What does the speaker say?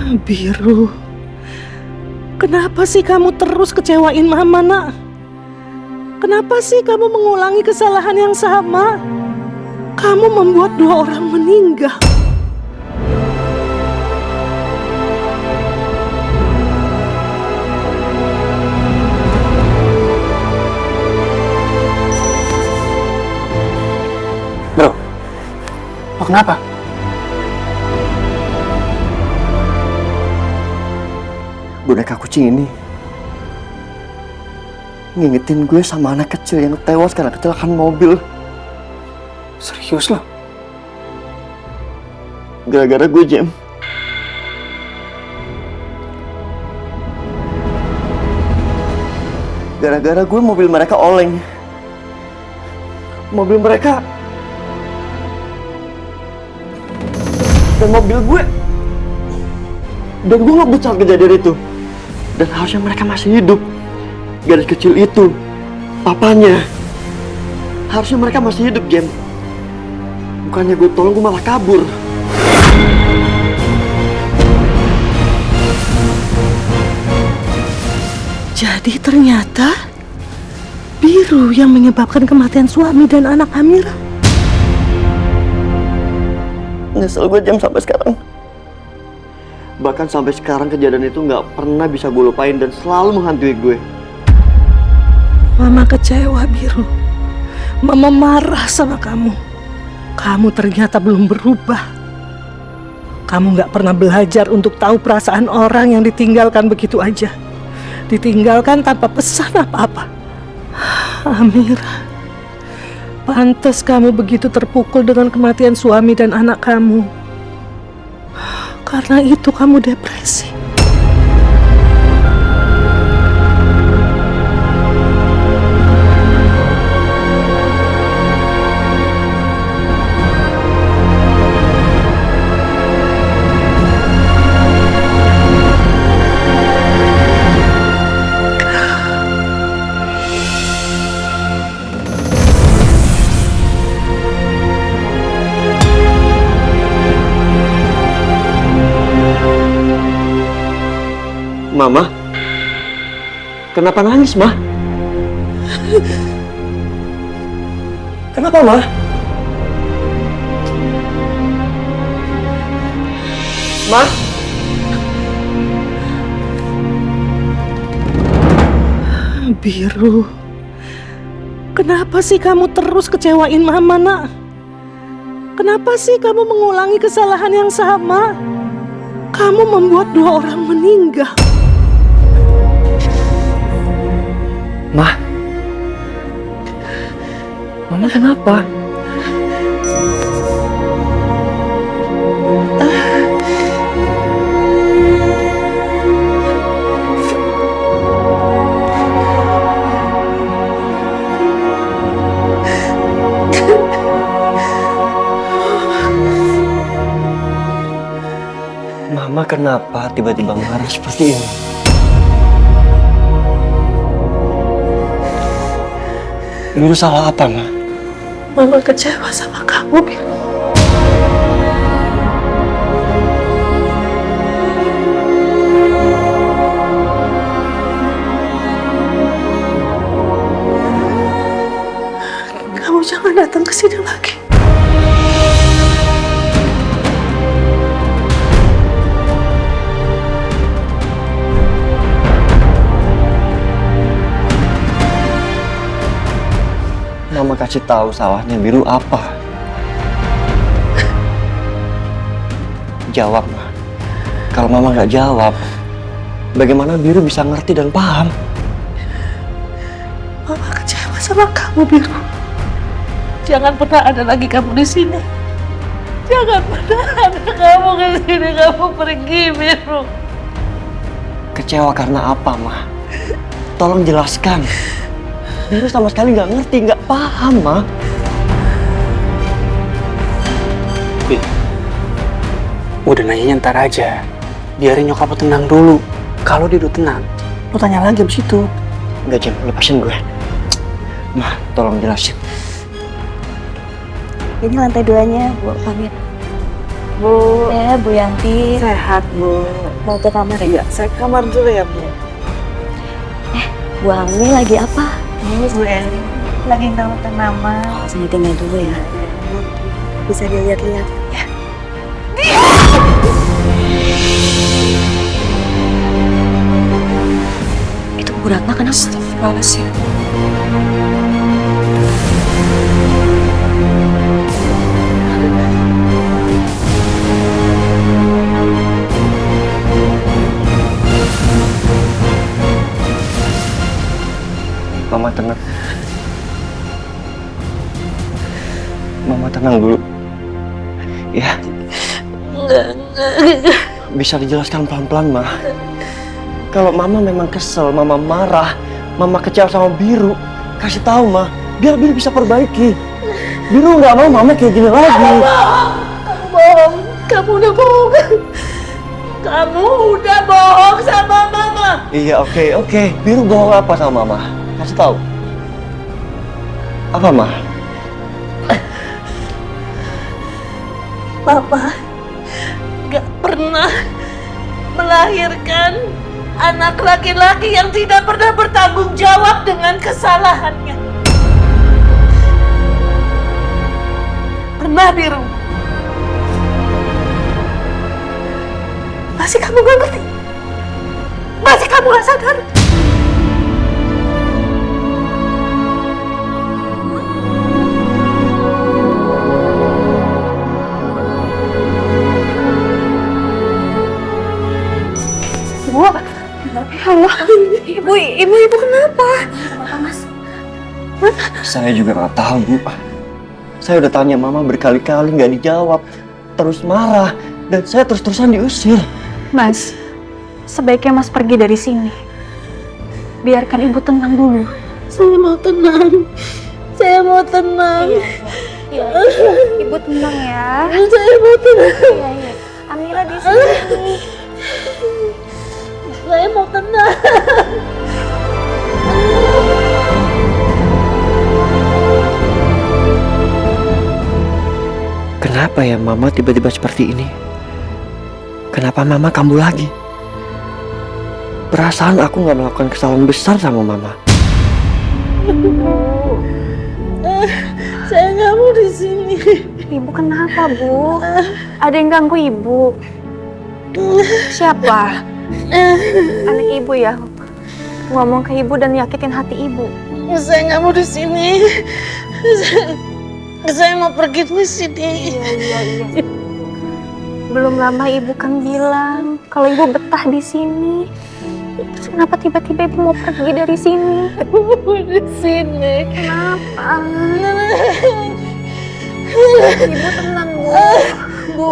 Biru, kenapa sih kamu terus kecewain Mama, Nak? Kenapa sih kamu mengulangi kesalahan yang sama? Kamu membuat 2 orang meninggal. Bro, lo kenapa? Boneka kucing ini ngingetin gue sama anak kecil yang tewas karena kecelakaan mobil. Serius lo? Gara-gara gue, Jem. Gara-gara gue mobil mereka oleng. Mobil mereka dan mobil gue. Dan gue ngebut saat kejadian itu. Dan harusnya mereka masih hidup. Gadis kecil itu, papanya. Harusnya mereka masih hidup, Jem. Bukannya gue tolong, gue malah kabur. Jadi ternyata Biru yang menyebabkan kematian suami dan anak Amira. Nyesel gue, Jem, sampai sekarang. Bahkan sampai sekarang kejadian itu nggak pernah bisa gue lupain dan selalu menghantui gue. Mama kecewa, Biru. Mama marah sama kamu. Kamu ternyata belum berubah. Kamu nggak pernah belajar untuk tahu perasaan orang yang ditinggalkan begitu aja. Ditinggalkan tanpa pesan apa-apa. Amira, pantas kamu begitu terpukul dengan kematian suami dan anak kamu. Karena itu kamu depresi. Mama, kenapa nangis, Ma? Kenapa, Ma? Ma? Biru, kenapa sih kamu terus kecewain Mama, Nak? Kenapa sih kamu mengulangi kesalahan yang sama? Kamu membuat 2 orang meninggal. Ma? Mama kenapa? Mama kenapa tiba-tiba marah seperti ini? Biru salah apa, Ma? Mama kecewa sama kamu, Biru. Kamu jangan datang ke sini lagi. Mama kasih tahu salahnya Biru apa? Jawab, Ma. Kalau Mama nggak jawab, bagaimana Biru bisa ngerti dan paham? Mama kecewa sama kamu, Biru. Jangan pernah ada lagi kamu di sini. Jangan pernah ada kamu ke sini. Kamu pergi, Biru. Kecewa karena apa, Ma? Tolong jelaskan. Biru sama sekali nggak ngerti, nggak paham, Ma. Udah nanya ntar aja. Biarin nyokap lo tenang dulu. Kalau dia udah tenang, lo tanya lagi abis itu. Nggak, Jem, lepasin gue. Ma, tolong jelasin. Ini lantai 2-nya, Bu pamit. Bu. Ya, Bu Yanti. Sehat, Bu. Mau ke kamar ya? Iya, saya ke kamar dulu ya, Bu. Bu Ami lagi apa? Bu Eli lagi ngelakuin nama. Saya tinggal dulu ya. Bisa dilihat-lihat. Ya. Itu Bu Ratna kenapa? Astagfirullahaladzim. Mama tenang. Mama tenang dulu. Ya. Bisa dijelaskan pelan-pelan, Ma. Kalau Mama memang kesel, Mama marah, Mama kecewa sama Biru, kasih tahu, Ma. Biar Biru bisa perbaiki. Biru nggak mau Mama kayak gini lagi. Bohong, kamu udah bohong. Kamu udah bohong sama Mama. Iya, oke. Biru bohong apa sama Mama? Kasih tahu. Apa, Ma? Papa gak pernah melahirkan anak laki-laki yang tidak pernah bertanggung jawab dengan kesalahannya. Pernah, Biru? Masih kamu gak ngerti? Masih kamu gak sadar? Bu, ya Allah, ibu kenapa? Mas, Saya juga nggak tahu, Bu. Saya udah tanya Mama berkali-kali nggak dijawab, terus marah, dan saya terus-terusan diusir. Mas, sebaiknya Mas pergi dari sini. Biarkan ibu tenang dulu. Saya mau tenang. Saya mau tenang. Iya. Ibu tenang ya. Saya mau tenang. Iya. Amira di sini. Saya mau tenang. Kenapa ya Mama tiba-tiba seperti ini? Kenapa Mama kambuh lagi? Perasaan aku nggak melakukan kesalahan besar sama Mama. Saya nggak mau di sini. Ibu kenapa, Bu? Ada yang ganggu ibu? Siapa? Anak ibu ya? Ngomong ke ibu dan nyakitin hati ibu. Saya nggak mau di sini. Saya mau pergi dari sini. Iya. Belum lama ibu kan bilang kalau ibu betah di sini. Terus kenapa tiba-tiba ibu mau pergi dari sini? Di sini. Kenapa? Ibu tenang, Bu. Bu,